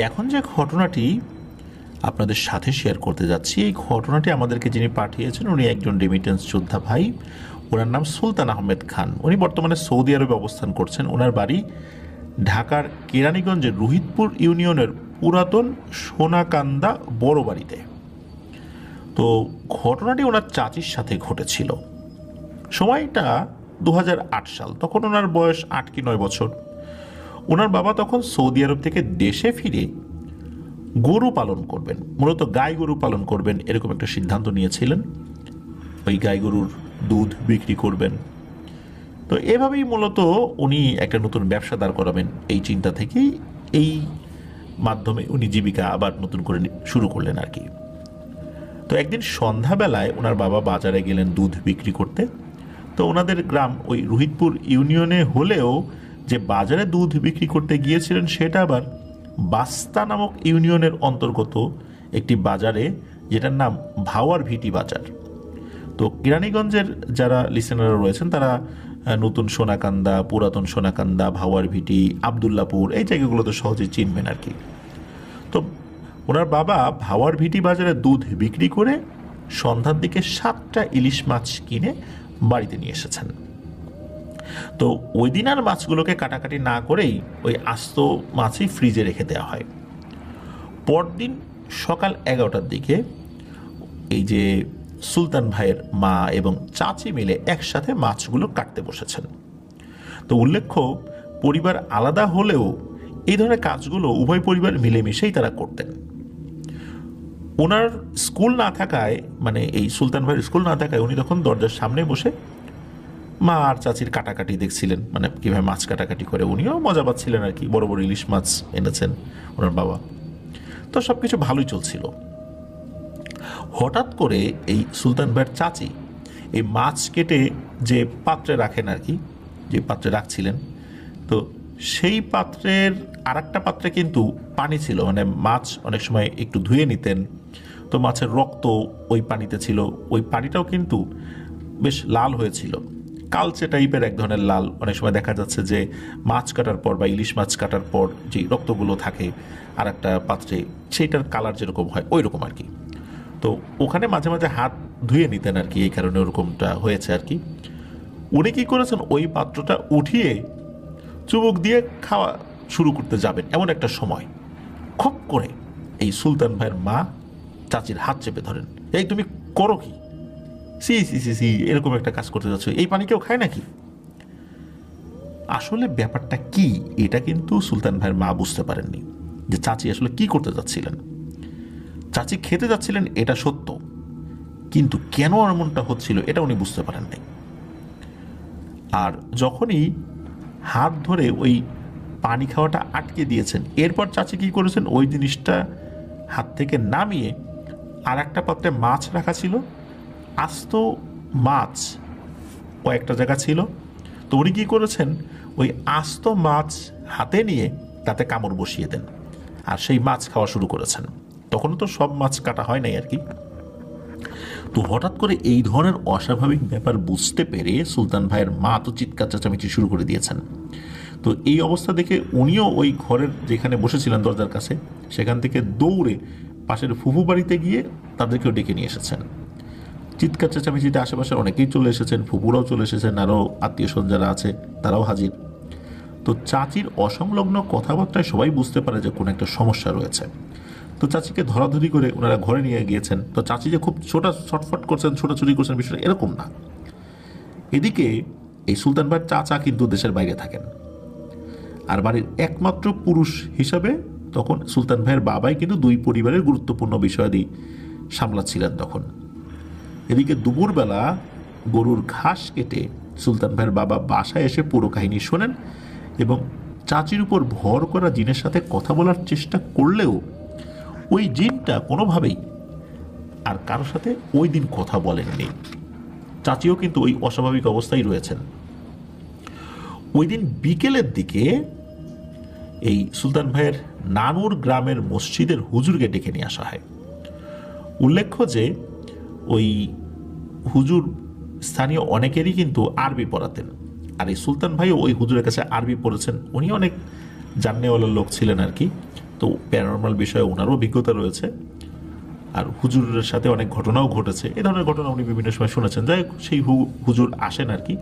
এখন যে ঘটনাটি আপনাদের সাথে শেয়ার করতে যাচ্ছি, এই ঘটনাটি আমাদেরকে যিনি পাঠিয়েছেন উনি একজন রেমিটেন্স যোদ্ধা ভাই। ওনার নাম সুলতান আহমেদ খান। উনি বর্তমানে সৌদি আরবে অবস্থান করছেন। ওনার বাড়ি ঢাকার কেরানীগঞ্জের রোহিতপুর ইউনিয়নের পুরাতন সোনাকান্দা বড় বাড়িতে। তো ঘটনাটি ওনার চাচির সাথে ঘটেছিল। সময়টা 2008 সাল। তখন ওনার বয়স 8 কি 9 বছর। ওনার বাবা তখন সৌদি আরব থেকে দেশে ফিরে গরু পালন করবেন, মূলত গাই গরু পালন করবেন, এরকম একটা সিদ্ধান্ত নিয়েছিলেন। ওই গাই গরুর দুধ বিক্রি করবেন। তো এভাবেই মূলত উনি একটা নতুন ব্যবসা দাঁড় করাবেন। এই চিন্তা থেকেই এই মাধ্যমে উনি জীবিকা আবার নতুন করে শুরু করলেন আর কি। তো একদিন সন্ধ্যাবেলায় ওনার বাবা বাজারে গেলেন দুধ বিক্রি করতে। তো ওনাদের গ্রাম ওই রোহিতপুর ইউনিয়নে হলেও যে বাজারে দুধ বিক্রি করতে গিয়েছিলেন সেটা আবার বাস্তা নামক ইউনিয়নের অন্তর্গত একটি বাজারে, যেটার নাম ভাওয়ার ভিটি বাজার। তো কেরানীগঞ্জের যারা লিসেনাররা রয়েছেন তারা নতুন সোনাকান্দা, পুরাতন সোনাকান্দা, ভাওয়ার ভিটি, আবদুল্লাপুর এই জায়গাগুলো তো সহজেই চিনবেন আর কি। তো ওনার বাবা ভাওয়ার ভিটি বাজারে দুধ বিক্রি করে সন্ধ্যার দিকে 7টা ইলিশ মাছ কিনে বাড়িতে নিয়ে এসেছেন। তো ওই দিন আর মাছগুলোকে কাটাকাটি না করেই ওই আস্ত মাছই ফ্রিজে রেখে দেওয়া হয়। পরদিন সকাল 11টার দিকে এই যে সুলতান ভাইয়ের মা এবং চাচি মিলে একসাথে মাছগুলো কাটতে বসেছেন। তো উল্লেখ্য, পরিবার আলাদা হলেও এই ধরনের কাজগুলো উভয় পরিবার মিলেমিশেই তারা করতেন। ওনার স্কুল না থাকায়, মানে এই সুলতান ভাইয়ের স্কুল না থাকায় উনি তখন দরজার সামনে বসে মা আর চাচির কাটাকাটি দেখছিলেন, মানে কীভাবে মাছ কাটাকাটি করে। উনিও মজা পাচ্ছিলেন আর কি। বড় বড় ইলিশ মাছ এনেছেন ওনার বাবা। তো সব কিছু ভালোই চলছিল। হঠাৎ করে এই সুলতান ভাইয়ের চাচি এই মাছ কেটে যে পাত্রে রাখেন আর কি, যে পাত্রে রাখছিলেন, তো সেই পাত্রের আর একটা পাত্রে কিন্তু পানি ছিল। মানে মাছ অনেক সময় একটু ধুয়ে নিতেন, তো মাছের রক্ত ওই পানিতে ছিল। ওই পানিটাও কিন্তু বেশ লাল হয়েছিল, কালচে টাইপের এক ধরনের লাল। অনেক সময় দেখা যাচ্ছে যে মাছ কাটার পর বা ইলিশ মাছ কাটার পর যে রক্তগুলো থাকে আর একটা পাত্রে, সেইটার কালার যেরকম হয় ওই রকম আর কি। তো ওখানে মাঝে মাঝে হাত ধুয়ে নিতেন আর কি, এই কারণে ওরকমটা হয়েছে আর কি। উনি কী করেছেন, ওই পাত্রটা উঠিয়ে চুমুক দিয়ে খাওয়া শুরু করতে যাবেন, এমন একটা সময় খপ করে এই সুলতান ভাইয়ের মা চাচির হাত চেপে ধরেন। এই তুমি করো কি? সি সি সি সি, এরকম একটা কাজ করতে যাচ্ছ, এই পানি কেউ খায় নাকি? আসলে ব্যাপারটা কি, এটা কিন্তু সুলতান ভাইয়ের মা বুঝতে পারেননি যে চাচি আসলে কি করতে যাচ্ছিলেন। চাচি খেতে যাচ্ছিলেন এটা সত্য, কিন্তু কেন এমনটা হচ্ছিল এটা উনি বুঝতে পারেন নাই। আর যখনই হাত ধরে ওই পানি খাওয়াটা আটকে দিয়েছেন, এরপর চাচি কি করেছেন, ওই জিনিসটা হাত থেকে নামিয়ে আর একটা পাত্রে মাছ রাখা ছিল, আস্ত মাছ কয়েকটা জায়গা ছিল। তো উনি কী করেছেন, ওই আস্ত মাছ হাতে নিয়ে তাতে কামড় বসিয়ে দেন আর সেই মাছ খাওয়া শুরু করেছেন। তখনও তো সব মাছ কাটা হয় নাই আর কি। তো হঠাৎ করে এই ধরনের অস্বাভাবিক ব্যাপার বুঝতে পেরে সুলতান ভাইয়ের মা তো চিৎকার চেঁচামেচি শুরু করে দিয়েছেন। তো এই অবস্থা দেখে উনিও ওই ঘরের যেখানে বসেছিলেন দরজার কাছে, সেখান থেকে দৌড়ে পাশের ফুফু বাড়িতে গিয়ে তাদেরকেও ডেকে নিয়ে এসেছেন। চিৎকার চেঁচামেচিতে আশেপাশের অনেকেই চলে এসেছেন, ফুপুরাও চলে এসেছেন, আরও আত্মীয় স্বজন যারা আছে তারাও হাজির। তো চাচির অসংলগ্ন কথাবার্তায় সবাই বুঝতে পারে যে কোনো একটা সমস্যা রয়েছে। তো চাচিকে ধরাধরি করে ওনারা ঘরে নিয়ে গিয়েছেন। তো চাচি যে খুব ছটফট করছেন, ছোটাছুটি করছেন, বিষয়টা এরকম না। এদিকে এই সুলতান ভাইয়ের চাচা কিন্তু দেশের বাইরে থাকেন, আর বাড়ির একমাত্র পুরুষ হিসাবে তখন সুলতান ভাইয়ের বাবাই কিন্তু দুই পরিবারের গুরুত্বপূর্ণ বিষয়াদি সামলাচ্ছিলেন তখন। এদিকে দুপুরবেলা গরুর ঘাস কেটে সুলতান ভাইয়ের বাবা বাসায় এসে পুরো কাহিনী শোনেন এবং চাচির উপর ভর করা জিনের সাথে কথা বলার চেষ্টা করলেও ওই জিনটা কোনোভাবেই আর কারোর সাথে ওই দিন কথা বলেননি। চাচিও কিন্তু ওই অস্বাভাবিক অবস্থায় রয়েছেন। ওই দিন বিকেলের দিকে এই সুলতান ভাইয়ের নানুর গ্রামের মসজিদের হুজুরকে ডেকে নিয়ে আসা হয়। উল্লেখ্য যে ওই হুজুর স্থানীয় অনেকেরই কিন্তু আরবি পড়াতেন, আর এই সুলতান ভাইও ওই হুজুরের কাছে আরবি পড়েছেন। উনি অনেক জাননেওয়ালা লোক ছিলেন আর কি। তো প্যারানর্মাল বিষয়ে ওনারও অভিজ্ঞতা রয়েছে, আর হুজুরের সাথে অনেক ঘটনাও ঘটেছে। এ ধরনের ঘটনা উনি বিভিন্ন সময় শুনেছেন। যাই হোক, সেই হুজুর আসেন আর কি।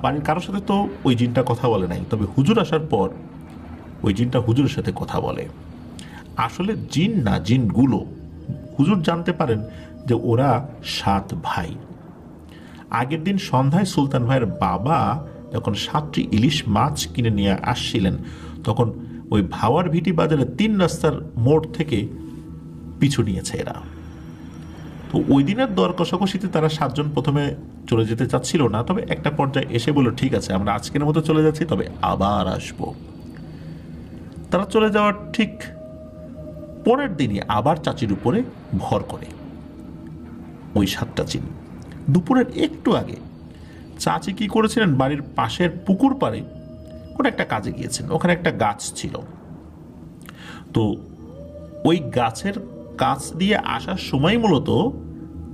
বাড়ির কারোর সাথে তো ওই জিনটা কথা বলে নাই, তবে হুজুর আসার পর ওই জিনটা হুজুরের সাথে কথা বলে। আসলে জিন না, জিনগুলো। হুজুর জানতে পারেন যে ওরা 7 ভাই। আগের দিন সন্ধ্যায় সুলতান ভাইয়ের বাবা যখন 7টি ইলিশ মাছ কিনে নিয়ে আসছিলেন, তখন ওই ভাওয়ার ভিটি বাজারে 3 রাস্তার মোড় থেকে পিছু নিয়েছে এরা। তো ওই দিনের দর কষাকষিতে তারা 7 জন প্রথমে চলে যেতে চাচ্ছিল না, তবে একটা পর্যায়ে এসে বলল, ঠিক আছে, আমরা আজকের মতো চলে যাচ্ছি, তবে আবার আসব। তারা চলে যাওয়ার ঠিক পরের দিনই আবার চাচির উপরে ভর করে ওই 7টা জিন। দুপুরের একটু আগে চাচি কি করেছিলেন, বাড়ির পাশের পুকুর পাড়ে কোনো একটা কাজে গিয়েছেন। ওখানে একটা গাছ ছিল, তো ওই গাছের কাছ দিয়ে আসার সময় মূলত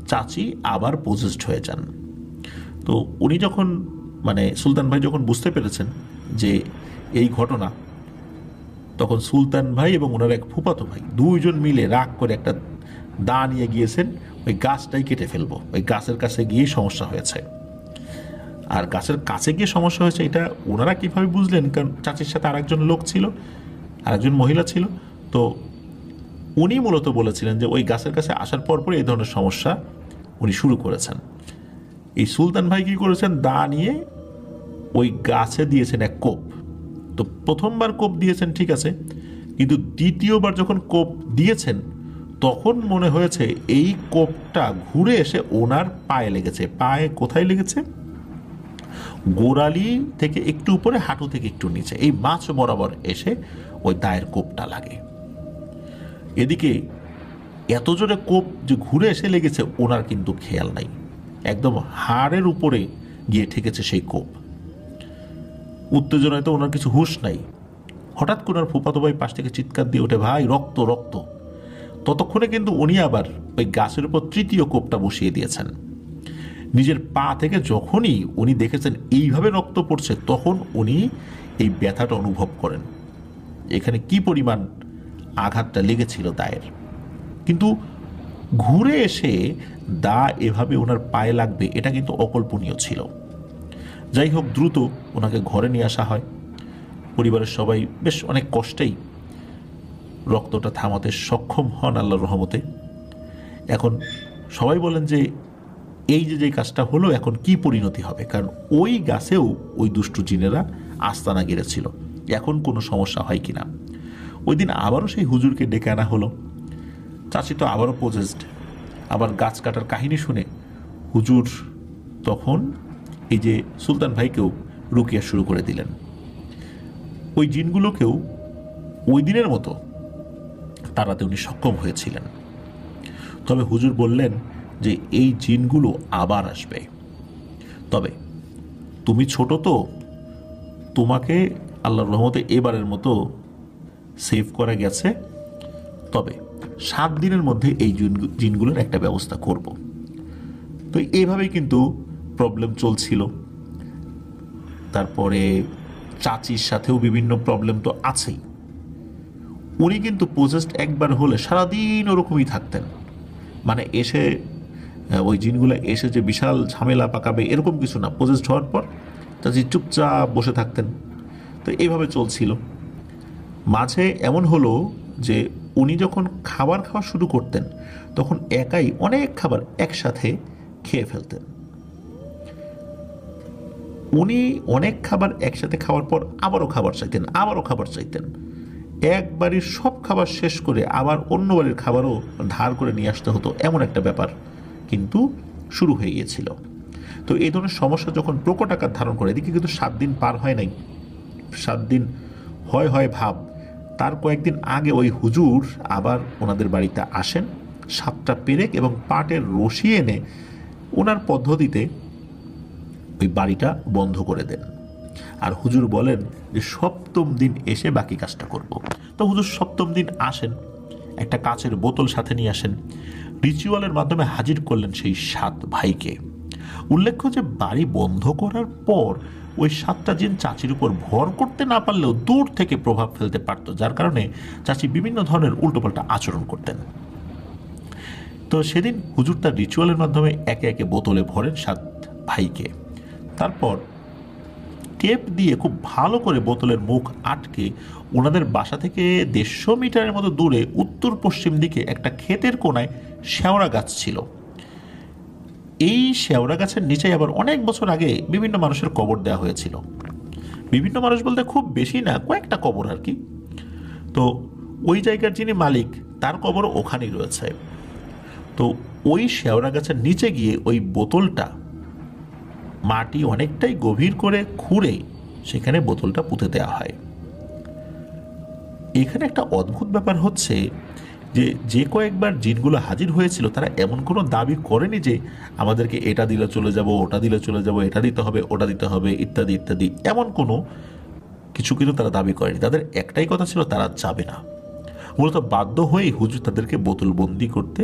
চাচি আবার পজেসড হয়ে যান। তো উনি যখন সুলতান ভাই যখন বুঝতে পেরেছেন যে এই ঘটনা, তখন সুলতান ভাই এবং ওনার এক ফুফাতো ভাই দুইজন মিলে রাগ করে একটা দা নিয়ে গিয়েছেন, ওই গাছটাই কেটে ফেলবো। ওই গাছের কাছে গিয়েই সমস্যা হয়েছে। আর গাছের কাছে গিয়ে সমস্যা হয়েছে এটা ওনারা কিভাবে বুঝলেন, কারণ চাচির সাথে আরেকজন লোক ছিল, আরেকজন মহিলা ছিল। তো উনি মূলত বলেছিলেন যে ওই গাছের কাছে আসার পরপরই এই ধরনের সমস্যা উনি শুরু করেছেন। এই সুলতান ভাই কি করেছেন, দা নিয়ে ওই গাছে দিয়েছেন এক কোপ। তো প্রথমবার কোপ দিয়েছেন ঠিক আছে, কিন্তু দ্বিতীয়বার যখন কোপ দিয়েছেন তখন মনে হয়েছে এই কোপটা ঘুরে এসে ওনার পায়ে লেগেছে। পায়ে কোথায় লেগেছে? গোড়ালি থেকে একটু উপরে, হাঁটু থেকে একটু নিচে, এই মাছ বরাবর এসে ওই দায়ের কোপটা লাগে। এদিকে এত জোরে কোপ যে ঘুরে এসে লেগেছে ওনার কিন্তু খেয়াল নাই, একদম হাড়ের উপরে গিয়ে ঠেকেছে সেই কোপ। উত্তেজনায় তো ওনার কিছু হুঁশ নাই। হঠাৎ করে ওনার ফুফাতো ভাই পাশ থেকে চিৎকার দিয়ে ওঠে, ভাই রক্ত রক্ত। ততক্ষণে কিন্তু উনি আবার ওই গাছের উপর তৃতীয় কোপটা বসিয়ে দিয়েছেন। নিজের পা থেকে যখনই উনি দেখেছেন এইভাবে রক্ত পড়ছে, তখন উনি এই ব্যথাটা অনুভব করেন, এখানে কি পরিমাণ আঘাতটা লেগেছিল দায়ের। কিন্তু ঘুরে এসে দা এভাবে ওনার পায়ে লাগবে এটা কিন্তু অকল্পনীয় ছিল। যাই হোক, দ্রুত ওনাকে ঘরে নিয়ে আসা হয়। পরিবারের সবাই বেশ অনেক কষ্টেই রক্তটা থামাতে সক্ষম হন আল্লাহর রহমতে। এখন সবাই বলেন যে এই যে কাজটা হলো, এখন কি পরিণতি হবে, কারণ ওই গাছেও ওই দুষ্টু জিনেরা আস্তানা গেড়েছিল। এখন কোনো সমস্যা হয় কিনা। ওই দিন আবারও সেই হুজুরকে ডেকে আনা হলো। চাচি তো আবারও পজেসড। আবার গাছ কাটার কাহিনী শুনে হুজুর তখন এই যে সুলতান ভাইকেও রুকিয়া শুরু করে দিলেন। ওই জিনগুলোকেও ওই দিনের মতো তাড়াতে উনি সক্ষম হয়েছিলেন। তবে হুজুর বললেন যে এই জিনগুলো আবার আসবে, তবে তুমি ছোট, তো তোমাকে আল্লাহর রহমতে এবারের মতো সেভ করা গেছে, তবে 7 দিনের মধ্যে এই জিনগুলোর একটা ব্যবস্থা করব। তো এইভাবেই কিন্তু প্রবলেম চলছিল। তারপরে চাচির সাথেও বিভিন্ন প্রবলেম তো আছেই। উনি কিন্তু পজেসড একবার হলে সারাদিন ওরকমই থাকতেন, এসে ওই জিনগুলো এসে যে বিশাল ঝামেলা পাকাবে এরকম কিছু না। পজেসড হওয়ার পর চাচি চুপচাপ বসে থাকতেন। তো এইভাবে চলছিল। মাঝে এমন হলো যে উনি যখন খাবার খাওয়া শুরু করতেন তখন একাই অনেক খাবার একসাথে খেয়ে ফেলতেন। উনি অনেক খাবার একসাথে খাওয়ার পর আবারও খাবার চাইতেন, আবারও খাবার চাইতেন। এক বাড়ির সব খাবার শেষ করে আবার অন্য বাড়ির খাবারও ধার করে নিয়ে আসতে হতো, এমন একটা ব্যাপার কিন্তু শুরু হয়ে গিয়েছিল। তো এই ধরনের সমস্যা যখন প্রকট আকার ধারণ করে, এদিকে কিন্তু 7 দিন পার হয় নাই, 7 দিন হয় ভাব। তার কয়েকদিন আগে ওই হুজুর আবার ওনাদের বাড়িতে আসেন, 7টা পেরেক এবং পাটের রশি এনে ওনার পদ্ধতিতে ওই বাড়িটা বন্ধ করে দেন। আর হুজুর বলেন যে 7ম দিন এসে বাকি কাজটা করব। তো হুজুর 7ম দিন আসেন, একটা কাচের বোতল সাথে নিয়ে আসেন, রিচুয়ালের মাধ্যমে হাজির করলেন সেই 7 ভাইকে। উল্লেখ্য যে বাড়ি বন্ধ করার পর ওই 7টা জিন চাচির উপর ভর করতে না পারলেও দূর থেকে প্রভাব ফেলতে পারত, যার কারণে চাচি বিভিন্ন ধরনের উল্টোপাল্টা আচরণ করতেন। তো সেদিন হুজুর তার রিচুয়ালের মাধ্যমে একে একে বোতলে ভরেন 7 ভাইকে। তারপর টেপ দিয়ে খুব ভালো করে বোতলের মুখ আটকে ওনাদের বাসা থেকে 150 মিটারের মতো দূরে উত্তর পশ্চিম দিকে একটা ক্ষেতের কোনায় শেওড়া গাছ ছিল। এই শেওড়া গাছের নিচে আবার অনেক বছর আগে বিভিন্ন মানুষের কবর দেওয়া হয়েছিল। বিভিন্ন মানুষ বলতে খুব বেশি না, কয়েকটা কবর আর কি। তো ওই জায়গার যিনি মালিক তার কবর ওখানেই রয়েছে। তো ওই শেওড়া গাছের নিচে গিয়ে ওই বোতলটা মাটি অনেকটাই গভীর করে খুঁড়ে সেখানে বোতলটা পুঁতে দেওয়া হয়। এখানে একটা অদ্ভুত ব্যাপার হচ্ছে যে কয়েকবার জিনগুলো হাজির হয়েছিল তারা এমন কোনো দাবি করেনি যে আমাদেরকে এটা দিলে চলে যাব, ওটা দিলে চলে যাব, এটা দিতে হবে, ওটা দিতে হবে, ইত্যাদি ইত্যাদি, এমন কোনো কিছু কিন্তু তারা দাবি করেনি। তাদের একটাই কথা ছিল, তারা যাবে না। মূলত বাধ্য হয়েই হুজুর তাদেরকে বোতলবন্দি করতে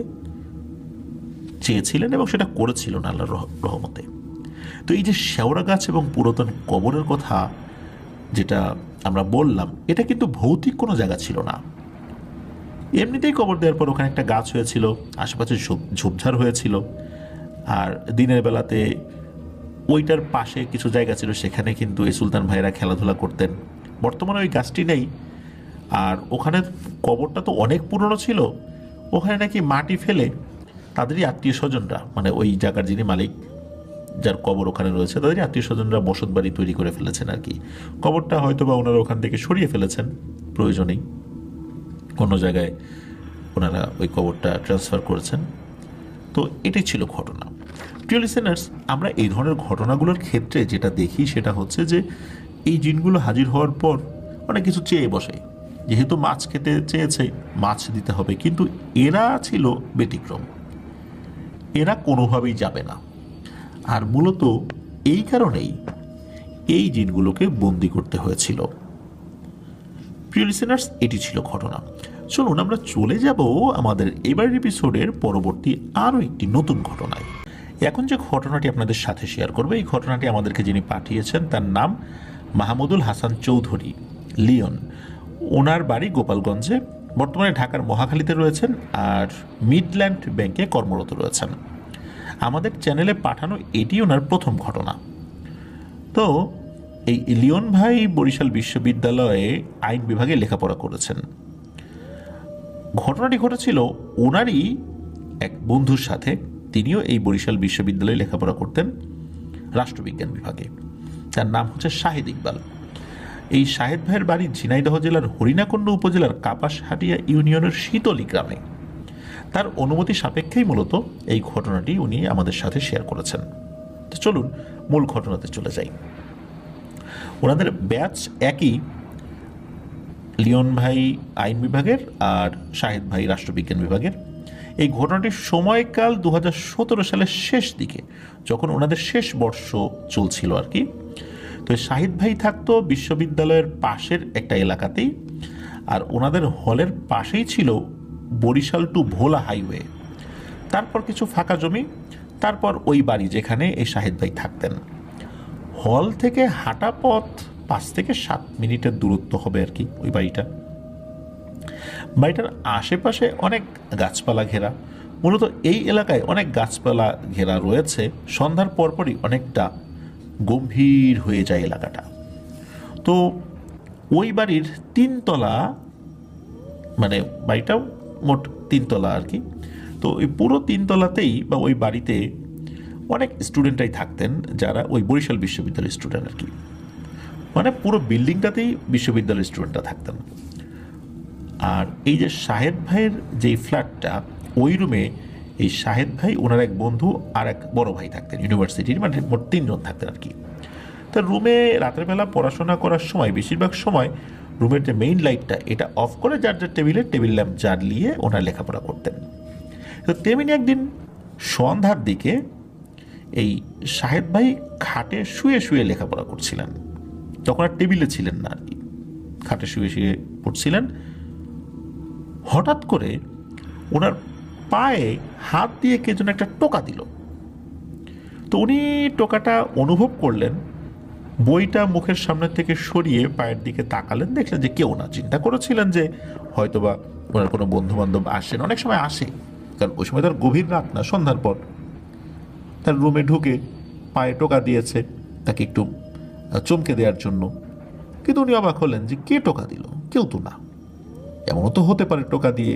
চেয়েছিলেন এবং সেটা করেছিলেন আল্লাহর রহমতে। তো এই যে শেওড়া গাছ এবং পুরাতন কবরের কথা যেটা আমরা বললাম, এটা কিন্তু ভৌতিক কোনো জায়গা ছিল না। এমনিতেই কবর দেওয়ার পর ওখানে একটা গাছ হয়েছিল, আশেপাশে ঝোপঝাড় হয়েছিল, আর দিনের বেলাতে ওইটার পাশে কিছু জায়গা ছিল, সেখানে কিন্তু এই সুলতান ভাইয়েরা খেলাধুলা করতেন। বর্তমানে ওই গাছটি নেই। আর ওখানে কবরটা তো অনেক পুরনো ছিল, ওখানে নাকি মাটি ফেলে তাদেরই আত্মীয় স্বজনরা, মানে ওই জায়গার যিনি মালিক যার কবর ওখানে রয়েছে তাদেরই আত্মীয় স্বজনরা বসত বাড়ি তৈরি করে ফেলেছেন আর কি। কবরটা হয়তো বা ওনারা ওখান থেকে সরিয়ে ফেলেছেন, প্রয়োজনেই অন্য জায়গায় ওনারা ওই কবরটা ট্রান্সফার করেছেন। তো এটাই ছিল ঘটনা। প্রিয় লিসেনার্স, আমরা এই ধরনের ঘটনাগুলোর ক্ষেত্রে যেটা দেখি সেটা হচ্ছে যে এই জিনগুলো হাজির হওয়ার পর অনেক কিছু চেয়ে বসে। যেহেতু মাছ খেতে চেয়েছে, মাছ দিতে হবে, কিন্তু এরা ছিল ব্যতিক্রম, এরা কোনোভাবেই যাবে না। আর মূলত এই কারণেই এই জিনগুলোকে বন্দি করতে হয়েছিল। প্রিয় লিসেনার্স, এটি ছিল ঘটনা। চলুন আমরা চলে যাব আমাদের এবারের এপিসোডের পরবর্তী আরও একটি নতুন ঘটনায়। এখন যে ঘটনাটি আপনাদের সাথে শেয়ার করবে, এই ঘটনাটি আমাদেরকে যিনি পাঠিয়েছেন তার নাম মাহমুদুল হাসান চৌধুরী, লিওন। ওনার বাড়ি গোপালগঞ্জে, বর্তমানে ঢাকার মহাখালীতে রয়েছেন আর মিডল্যান্ড ব্যাংকে কর্মরত রয়েছেন। আমাদের চ্যানেলে পাঠানো এটি ওনার প্রথম ঘটনা। তো এই লিওন ভাই বরিশাল বিশ্ববিদ্যালয়ে আইন বিভাগে লেখাপড়া করেছেন। ঘটনাটি ঘটেছিল ওনারই এক বন্ধুর সাথে, তিনিও এই বরিশাল বিশ্ববিদ্যালয়ে লেখাপড়া করতেন রাষ্ট্রবিজ্ঞান বিভাগে। তার নাম হচ্ছে শাহেদ ইকবাল। এই শাহেদ ভাইয়ের বাড়ি ঝিনাইদহ জেলার হরিণাকুণ্ড উপজেলার কাপাসহাটিয়া ইউনিয়নের শীতলী গ্রামে। তার অনুমতি সাপেক্ষেই মূলত এই ঘটনাটি উনি আমাদের সাথে শেয়ার করেছেন। তো চলুন মূল ঘটনাতে চলে যাই। ওনাদের ব্যাচ একই, লিওন ভাই আইন বিভাগের আর শাহেদ ভাই রাষ্ট্রবিজ্ঞান বিভাগের। এই ঘটনাটির সময়কাল 2017 সালের শেষ দিকে, যখন ওনাদের শেষ বর্ষ চলছিল আর কি। তো শাহিদ ভাই থাকতো বিশ্ববিদ্যালয়ের পাশের একটা এলাকাতেই, আর ওনাদের হলের পাশেই ছিল বরিশাল টু ভোলা হাইওয়ে। তারপর কিছু ফাঁকা জমি, তারপর ওই বাড়ি যেখানে এই শাহিদ ভাই থাকতেন। হল থেকে হাঁটা পথ 5 থেকে 7 মিনিটের দূরত্ব হবে আর কি ওই বাড়িটা। বাড়িটার আশেপাশে অনেক গাছপালা ঘেরা। মূলত এই এলাকায় অনেক গাছপালা ঘেরা রয়েছে। সন্ধ্যার পরপরই অনেকটা গম্ভীর হয়ে যায় এলাকাটা। তো ওই বাড়ির 3 তলা, মানে বাড়িটাও মোট 3 তলা আর কি। তো ওই পুরো 3 তলাতেই বা ওই বাড়িতে অনেক স্টুডেন্টরাই থাকতেন যারা ওই বরিশাল বিশ্ববিদ্যালয়ের স্টুডেন্ট আর কি। মানে পুরো বিল্ডিংটাতেই বিশ্ববিদ্যালয়ের স্টুডেন্টরা থাকতেন। আর এই যে শাহেদ ভাইয়ের যেই ফ্ল্যাটটা, ওই রুমে এই শাহেদ ভাই, ওনার এক বন্ধু আর এক বড় ভাই থাকতেন ইউনিভার্সিটির, মানে মোট 3 জন থাকতেন আর কি। তো রুমে রাতের বেলা পড়াশোনা করার সময় বেশিরভাগ সময় রুমের যে মেইন লাইটটা এটা অফ করে যার যার টেবিল ল্যাম্প জ্বালিয়ে ওনার লেখাপড়া করতেন। তো তেমনি একদিন সন্ধ্যার দিকে এই শাহেদ ভাই খাটে শুয়ে শুয়ে লেখাপড়া করছিলেন। তখন আর টেবিলে ছিলেন না আর কি, খাটে শুয়ে শুয়ে পড়ছিলেন। হঠাৎ করে ওনার পায়ে হাত দিয়ে কে যেন একটা টোকা দিল। তো উনি টোকাটা অনুভব করলেন বইটা মুখের সামনে থেকে সরিয়ে পায়ের দিকে তাকালেন, দেখলেন যে কেউ না। চিন্তা করেছিলেন যে হয়তোবা ওনার কোনো বন্ধু বান্ধব আসেন, অনেক সময় আসে, কারণ ওই সময় তার গভীর রাত না, সন্ধ্যার পর। তার রুমে ঢুকে পায়ে টোকা দিয়েছে তাকে একটু চমকে দেওয়ার জন্য। কিন্তু উনি অবাক হলেন যে কে টোকা দিল, কেউ তো না। এমনও তো হতে পারে টোকা দিয়ে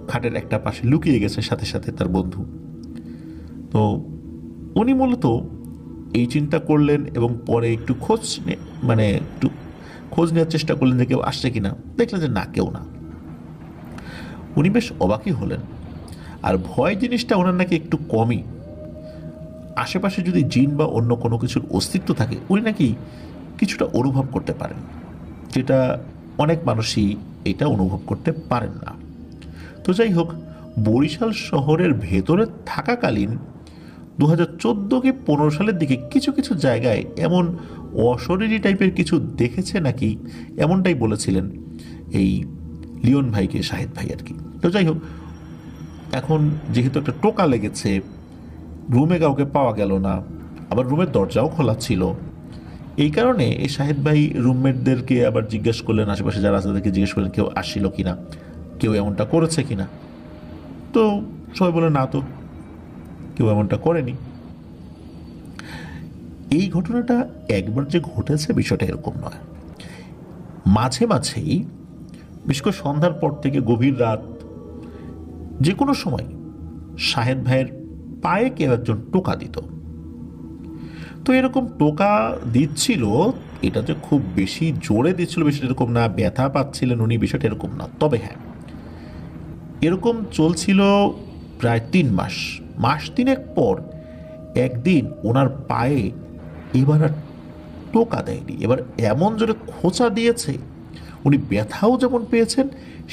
খাটের একটা পাশে লুকিয়ে গেছে সাথে সাথে তার বন্ধু। তো উনি মূলত এই চিন্তা করলেন এবং পরে একটু একটু খোঁজ নেওয়ার চেষ্টা করলেন যে কেউ আসছে কিনা। দেখলেন যে না, কেউ না। উনি বেশ অবাকই হলেন। আর ভয় জিনিসটা ওনার নাকি একটু কমই। আশেপাশে যদি জিন বা অন্য কোনো কিছুর অস্তিত্ব থাকে, উনি নাকি কিছুটা অনুভব করতে পারেন, যেটা অনেক মানুষই এটা অনুভব করতে পারেন না। তো যাই হোক, বরিশাল শহরের ভেতরে থাকাকালীন 2014 কি 15 সালের দিকে কিছু কিছু জায়গায় এমন অশরীরী টাইপের কিছু দেখেছে নাকি, এমনটাই বলেছিলেন এই লিওন ভাইকে, শাহেদ ভাই আর কি। তো যাই হোক, এখন যেহেতু একটা টোকা লেগেছে, রুমে কাউকে পাওয়া গেল না, আবার রুমের দরজাও খোলা ছিল, এই কারণে এই শাহেদ ভাই রুমমেটদেরকে আবার জিজ্ঞেস করলেন, আশেপাশে যারা আছে তাদেরকে জিজ্ঞেস করলেন কেউ আসছিল কিনা, কেউ এমনটা করেছে কিনা। তো সবাই বলে না, তো কেউ এমনটা করেনি। এই ঘটনাটা একবার যে ঘটেছে বিষয়টা এরকম নয়। মাঝে মাঝেই, বিশেষ করে সন্ধ্যার পর থেকে গভীর রাত, যে কোনো সময় শাহেদ ভাইয়ের পায়ে কেউ একজন টোকা দিত। তো এরকম টোকা দিচ্ছিল, এটা যে খুব বেশি জোরে দিচ্ছিল বিষয়টা এরকম না, ব্যথা পাচ্ছিলেন উনি বিষয়টা এরকম না। তবে হ্যাঁ, এরকম চলছিল প্রায় 3 মাস। মাস 3 পর একদিন ওনার পায়ে এবার আর টোকা দেয়নি, এবার এমন জোরে খোঁচা দিয়েছে, উনি ব্যথাও যেমন পেয়েছেন,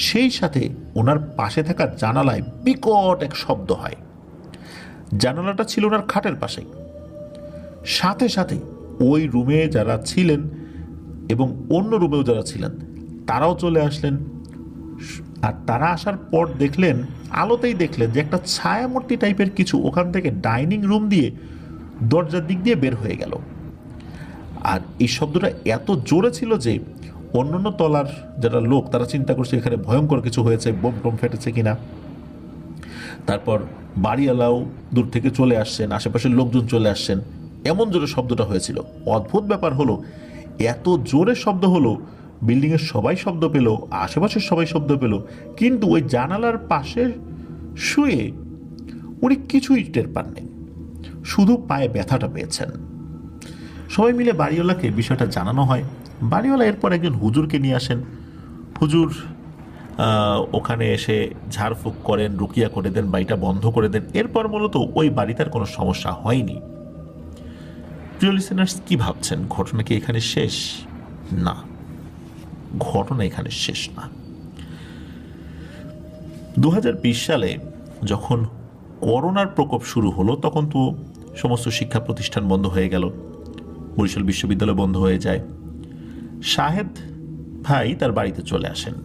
সেই সাথে ওনার পাশে থাকা জানালায় বিকট এক শব্দ হয়। জানালাটা ছিল ওনার খাটের পাশেই। সাথে সাথে ওই রুমে যারা ছিলেন এবং অন্য রুমেও যারা ছিলেন তারাও চলে আসলেন। আর তারা আসার পর দেখলেন, আলোতেই দেখলেন যে একটা ছায়ামূর্তি টাইপের কিছু ওখান থেকে ডাইনিং রুম দিয়ে দরজার দিক দিয়ে বের হয়ে গেল। আর এই শব্দটা এত জোরে ছিল যে অন্যান্য তলার যারা লোক তারা চিন্তা করছে এখানে ভয়ঙ্কর কিছু হয়েছে, বোম টোম ফেটেছে কিনা। তারপর বাড়িওয়ালাও দূর থেকে চলে আসছেন, আশেপাশের লোকজন চলে আসছেন, এমন জোরে শব্দটা হয়েছিল। অদ্ভুত ব্যাপার হলো, এত জোরে শব্দ হলো, বিল্ডিংয়ের সবাই শব্দ পেল, আশেপাশের সবাই শব্দ পেল, কিন্তু ওই জানালার পাশে শুয়ে উনি কিছুই টের পাননি, শুধু পায়ে ব্যথাটা পেয়েছেন। সবাই মিলে বাড়িওয়ালাকে বিষয়টা জানানো হয়। বাড়িওয়ালা এরপর একজন হুজুরকে নিয়ে আসেন। হুজুর ওখানে এসে ঝাড়ফুঁক করেন, রুকিয়া করে দেন, বাড়িটা বন্ধ করে দেন। এরপর মূলত ওই বাড়িতে কোনো সমস্যা হয়নি। প্রিয় লিসেনার্স, কি ভাবছেন, ঘটনা কি এখানে শেষ? না, ঘটনা এখানে শেষ না। 2020 সালে যখন করোনার প্রকোপ শুরু হলো, তখন তো সমস্ত শিক্ষা প্রতিষ্ঠান বন্ধ হয়ে গেল, বরিশাল বিশ্ববিদ্যালয় বন্ধ হয়ে যায়। শাহেদ ভাই তার বাড়িতে চলে আসেন।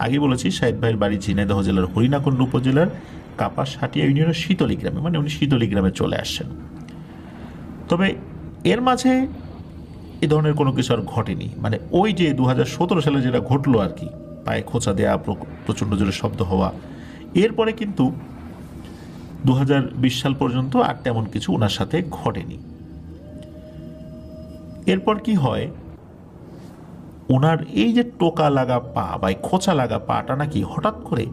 আগে বলেছি, শাহেদ ভাইয়ের বাড়ি ঝিনাইদহ জেলার হরিণাকুণ্ড উপজেলার কাপাসহাটিয়া ইউনিয়নের শীতলী গ্রামে, মানে উনি শীতলী গ্রামে চলে আসেন। তবে এর মাঝে এ ধরনের কোনো কিছু আর ঘটেনি। মানে ওই যে 2017 সালে যেটা ঘটলো আর কি, পায়ে খোঁচা দেওয়া, প্রচণ্ড জোরে শব্দ হওয়া, এরপরে কিন্তু 2020 সাল পর্যন্ত আর তেমন কিছু ওনার সাথে ঘটেনি। এরপর কি হয়, ওনার এই যে টোকা লাগা পা বা খোঁচা লাগা পাটা নাকি হঠাৎ করে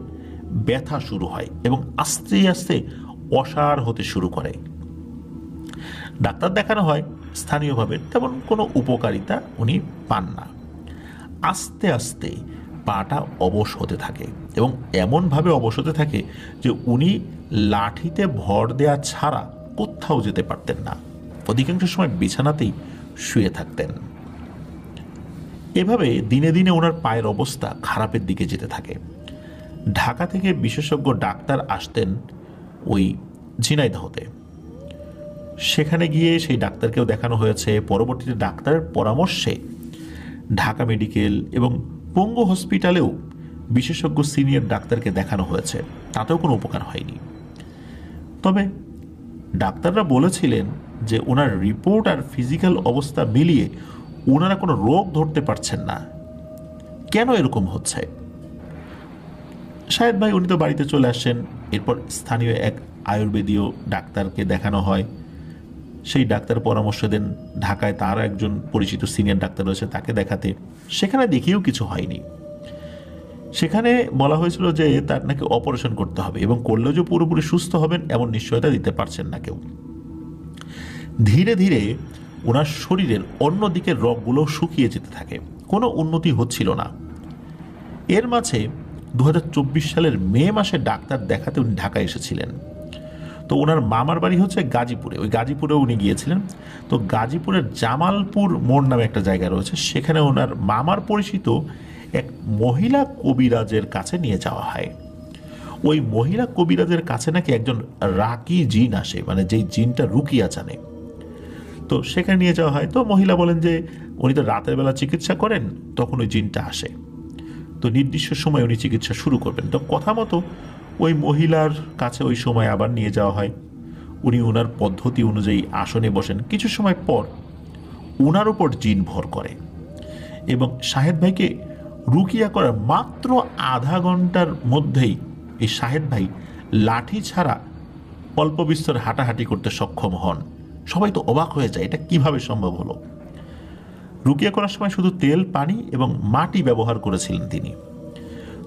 ব্যথা শুরু হয় এবং আস্তে আস্তে অসাড় হতে শুরু করে। ডাক্তার দেখানো হয়, স্থানীয়ভাবে তেমন কোনো উপকারিতা উনি পান না। আস্তে আস্তে পাটা অবশ হতে থাকে এবং এমনভাবে অবশ হতে থাকে যে উনি লাঠিতে ভর দেয়া ছাড়া কোথাও যেতে পারতেন না, অধিকাংশ সময় বিছানাতেই শুয়ে থাকতেন। এভাবে দিনে দিনে ওনার পায়ের অবস্থা খারাপের দিকে যেতে থাকে। ঢাকা থেকে বিশেষজ্ঞ ডাক্তার আসতেন ওই ঝিনাইদহতে। সেখানে গিয়ে সেই ডাক্তারকেও দেখানো হয়েছে। পরবর্তীতে ডাক্তারের পরামর্শে ঢাকা মেডিকেল এবং পঙ্গু হসপিটালেও বিশেষজ্ঞ সিনিয়র ডাক্তারকে দেখানো হয়েছে, তাতেও কোনো উপকার হয়নি। তবে ডাক্তাররা বলেছিলেন যে ওনার রিপোর্ট আর ফিজিক্যাল অবস্থা মিলিয়ে ওনারা কোনো রোগ ধরতে পারছেন না। কেন এরকম হচ্ছে? শাহেদ ভাই উনি তো বাড়িতে চলে আসছেন। এরপর স্থানীয় এক আয়ুর্বেদীয় ডাক্তারকে দেখানো হয়। সেই ডাক্তার পরামর্শ দেন ঢাকায় তার একজন পরিচিত সিনিয়র ডাক্তার রয়েছে তাকে দেখাতে। সেখানে দেখিয়েও কিছু হয়নি। সেখানে বলা হয়েছিল যে তার নাকি অপারেশন করতে হবে এবং করলেও যে পুরোপুরি সুস্থ হবেন এমন নিশ্চয়তা দিতে পারছেন না কেউ। ধীরে ধীরে ওনার শরীরের অন্য দিকের রগগুলো শুকিয়ে যেতে থাকে, কোনো উন্নতি হচ্ছিল না। এর মাঝে 2024 সালের মে মাসে ডাক্তার দেখাতে উনি ঢাকায় এসেছিলেন। তো ওনার মামার বাড়ি হচ্ছে গাজীপুরে, ওই গাজীপুরে উনি গিয়েছিলেন। তো গাজীপুরের জামালপুর মোড় নামে একটা জায়গা রয়েছে, সেখানে ওনার মামার পরিচিত এক মহিলা কবিরাজের কাছে নিয়ে যাওয়া হয়। ওই মহিলা কবিরাজের কাছে নাকি একজন রাকি জিন আসে, মানে যেই জিনটা রুকিয়া জানে। তো সেখানে নিয়ে যাওয়া হয়। তো মহিলা বলেন যে উনি তো রাতের বেলা চিকিৎসা করেন, তখন ওই জিনটা আসে। তো নির্দিষ্ট সময় উনি চিকিৎসা শুরু করবেন। তো কথা মতো ওই মহিলার কাছে ওই সময় আবার নিয়ে যাওয়া হয়। উনি ওনার পদ্ধতি অনুযায়ী আসনে বসেন। কিছু সময় পর ওনার উপর জিন ভর করে এবং শাহেদ ভাইকে রুকিয়া করার মাত্র আধা ঘন্টার মধ্যেই এই শাহেদ ভাই লাঠি ছাড়া অল্প বিস্তর হাঁটাহাঁটি করতে সক্ষম হন। সবাই তো অবাক হয়ে যায়, এটা কিভাবে সম্ভব হলো। রুকিয়া করার সময় শুধু তেল, পানি এবং মাটি ব্যবহার করেছিলেন তিনি।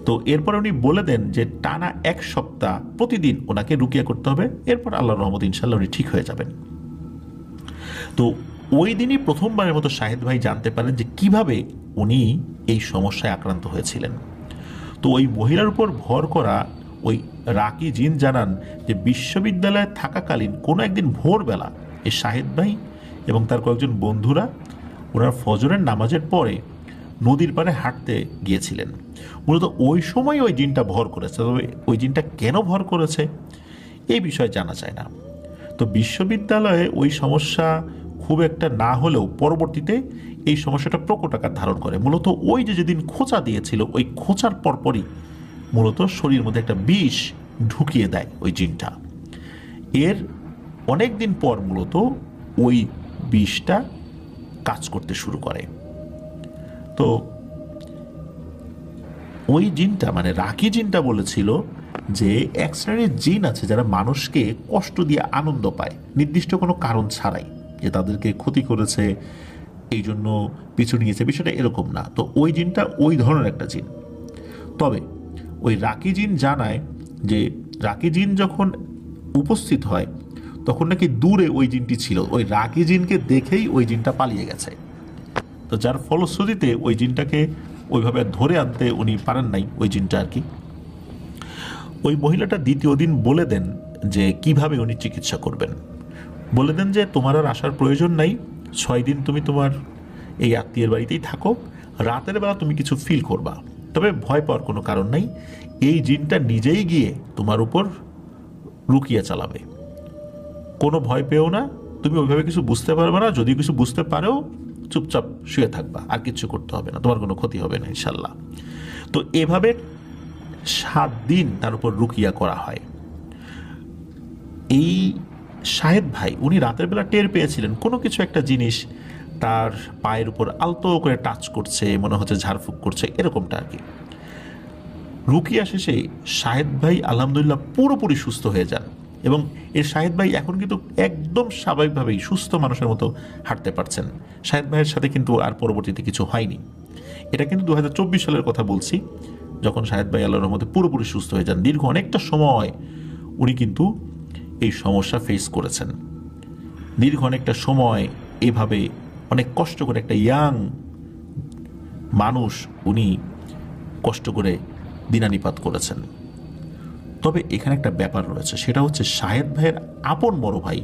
তো এরপর উনি বলে দেন যে টানা 1 সপ্তাহ প্রতিদিন ওনাকে রুকিয়া করতে হবে, এরপর আল্লাহর রহমতে ইনশাল্লাহ উনি ঠিক হয়ে যাবেন। তো ওই দিনই প্রথমবারের মতো শাহেদ ভাই জানতে পারেন যে কিভাবে উনি এই সমস্যায় আক্রান্ত হয়েছিলেন। তো ওই মহিলার উপর ভর করা ওই রাকি জিন জানান যে বিশ্ববিদ্যালয়ে থাকাকালীন কোনো একদিন ভোরবেলা এই শাহেদ ভাই এবং তার কয়েকজন বন্ধুরা ওনার ফজরের নামাজের পরে নদীর পাড়ে হাঁটতে গিয়েছিলেন। মূলত ওই সময় ওই জিনটা ভর করেছে, তবে ওই জিনটা কেন ভর করেছে এই বিষয়ে জানা যায় না। তো বিশ্ববিদ্যালয়ে ওই সমস্যা খুব একটা না হলেও পরবর্তীতে এই সমস্যাটা প্রকট আকার ধারণ করে। মূলত ওই যে যেদিন খোঁচা দিয়েছিল ওই খোঁচার পরপরই মূলত শরীরের মধ্যে একটা বিষ ঢুকিয়ে দেয় ওই জিনটা। এর অনেক দিন পর মূলত ওই বিষটা কাজ করতে শুরু করে। তো ওই জিনটা মানে রাকি জিনটা বলেছিল যে এক শ্রেণীর জিন আছে যারা মানুষকে কষ্ট দিয়ে আনন্দ পায় নির্দিষ্ট কোনো কারণ ছাড়াই, যে তাদেরকে ক্ষতি করেছে এই জন্য পিছু নিয়েছে, বিষয়টা এরকম না। তো ওই জিনটা ওই ধরনের একটা জিন। তবে ওই রাকি জিন জানায় যে রাকি জিন যখন উপস্থিত হয় তখন নাকি দূরে ওই জিনটি ছিল, ওই রাকি জিনকে দেখেই ওই জিনটা পালিয়ে গেছে। তো যার ফলশ্রুতিতে ওই জিনটাকে ওইভাবে ধরে আনতে উনি পারেন নাই, ওই জিনটা আর কি। ওই মহিলাটা দ্বিতীয় দিন বলে দেন যে কিভাবে উনি চিকিৎসা করবেন। বলে দেন যে তোমার আর আসার প্রয়োজন নাই, 6 দিন তুমি তোমার এই আত্মীয়ের বাড়িতেই থাকো, রাতের বেলা তুমি কিছু ফিল করবা, তবে ভয় পাওয়ার কোনো কারণ নাই। এই জিনটা নিজেই গিয়ে তোমার উপর রুকিয়া চালাবে, কোনো ভয় পেও না, তুমি ওইভাবে কিছু বুঝতে পারবে না, যদি কিছু বুঝতে পারো চুপচাপ শুয়ে থাকবা, আর কিছু করতে হবে না, তোমার কোনো ক্ষতি হবে না ইনশাল্লাহ। তো এভাবে 7 দিন তার উপর রুকিয়া করা হয়। এই শাহেদ ভাই উনি রাতের বেলা টের পেয়েছিলেন কোনো কিছু একটা জিনিস তার পায়ের উপর আলতো করে টাচ করছে, মনে হচ্ছে ঝাড়ফুঁক করছে, এরকমটা আর কি। রুকিয়া শেষে শাহেদ ভাই আলহামদুলিল্লাহ পুরোপুরি সুস্থ হয়ে যান এবং এর শাহেদ ভাই এখন কিন্তু একদম স্বাভাবিকভাবেই সুস্থ মানুষের মতো হাঁটতে পারছেন। শাহেদ ভাইয়ের সাথে কিন্তু আর পরবর্তীতে কিছু হয়নি। এটা কিন্তু 2024 সালের কথা বলছি, যখন শাহেদ ভাই আল্লাহর রহমতে পুরোপুরি সুস্থ হয়ে যান। দীর্ঘ অনেকটা সময় উনি কিন্তু এই সমস্যা ফেস করেছেন। দীর্ঘ অনেকটা সময় এভাবে অনেক কষ্ট করে একটা ইয়াং মানুষ উনি কষ্ট করে দিনানিপাত করেছেন। তবে এখানে একটা ব্যাপার রয়েছে, সেটা হচ্ছে শাহেদ ভাইয়ের আপন বড় ভাই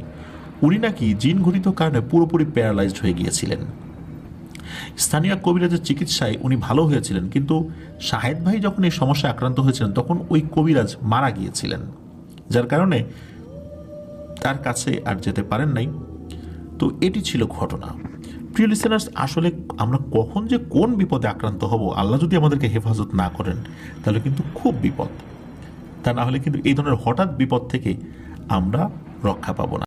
উনি নাকি জিন ঘটিত কারণে পুরোপুরি প্যারালাইজড হয়ে গিয়েছিলেন। স্থানীয় কবিরাজের চিকিৎসায় উনি ভালো হয়েছিলেন, কিন্তু শাহেদ ভাই যখন এই সমস্যায় আক্রান্ত হয়েছিলেন তখন ওই কবিরাজ মারা গিয়েছিলেন, যার কারণে তার কাছে আর যেতে পারেন নাই। তো এটি ছিল ঘটনা। প্রিয় লিসেনার্স, আসলে আমরা কখন যে কোন বিপদে আক্রান্ত হব, আল্লাহ যদি আমাদেরকে হেফাজত না করেন তাহলে কিন্তু খুব বিপদ। তা না হলে কিন্তু এই ধরনের হঠাৎ বিপদ থেকে আমরা রক্ষা পাবো না।